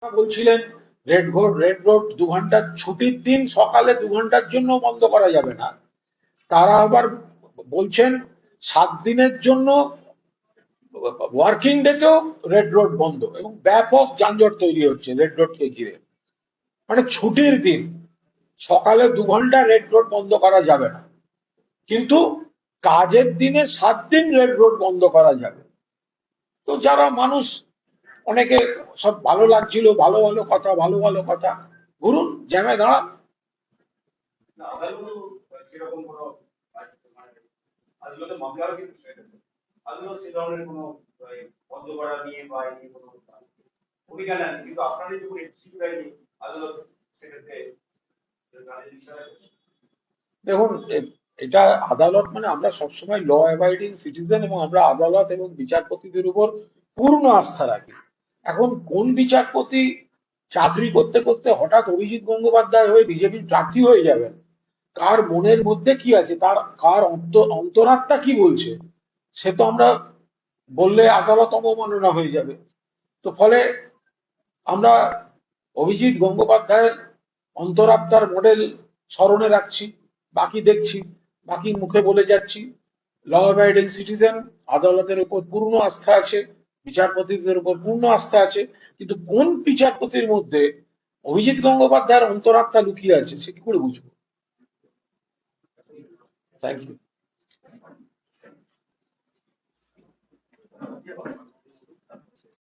বলছিলেন red road 2 ঘন্টার ছুটির দিন সকালে 2 ঘন্টার জন্য বন্ধ করা যাবে না। তারা আবার বলছেন 7 দিনের জন্য ওয়ার্কিং ডেতেও রেড রোড বন্ধ, এবং ব্যাপক যানজট তৈরি হচ্ছে রেড রোডকে ঘিরে। মানে ছুটির দিন সকালে 2 ঘন্টা রেড রোড বন্ধ করা যাবে না, কিন্তু কাজের দিনে 7 দিন রেড রোড বন্ধ করা যাবে। তো যারা মানুষ, অনেকে সব ভালো লাগছিল, ভালো ভালো কথা, ভালো ভালো কথা, ঘুরুন, জ্যামে দাঁড়ান। না, আদালতও সেরকম কোনো মানে আদালতে মামলাও কিন্তু আদালত সে ধরনের কোনো বন্ধ করা নিয়ে বা এই নিয়ে কোনো ভূমিকা নেন, কিন্তু আপনাদের যখন এনসিপি আইনি আদালত সেক্ষেত্রে নিষ্ঠা করছে। দেখুন, এটা আদালত, মানে আমরা সবসময় ল অ্যাবাইডিং সিটিজেন, এবং আমরা আদালত এবং বিচারপতিদের উপর পূর্ণ আস্থা রাখি। এখন কোন বিচারপতি চাকরি করতে করতে হঠাৎ অভিজিৎ গঙ্গোপাধ্যায় হয়ে বিজেপির প্রার্থী হয়ে যাবেন, কার মনের মধ্যে কি আছে, তার কার অন্তরাত্মা কি বলছে, সে তো আমরা বললে আদালত অবমাননা হয়ে যাবে। তো ফলে আমরা অভিজিৎ গঙ্গোপাধ্যায়ের অন্তরাত্মার মডেল স্মরণে রাখছি, বাকি দেখছি, বাকি মুখে বলে যাচ্ছি। ল অ্যাবাইডিং সিটিজেন, আদালতের উপর পূর্ণ আস্থা আছে, বিচারপতিদের উপর পূর্ণ আস্থা আছে, কিন্তু কোন বিচারপতির মধ্যে অভিজিৎ গঙ্গোপাধ্যায়ের অন্তরাত্মা লুকিয়ে আছে সে কি করে বুঝবো? Thank you.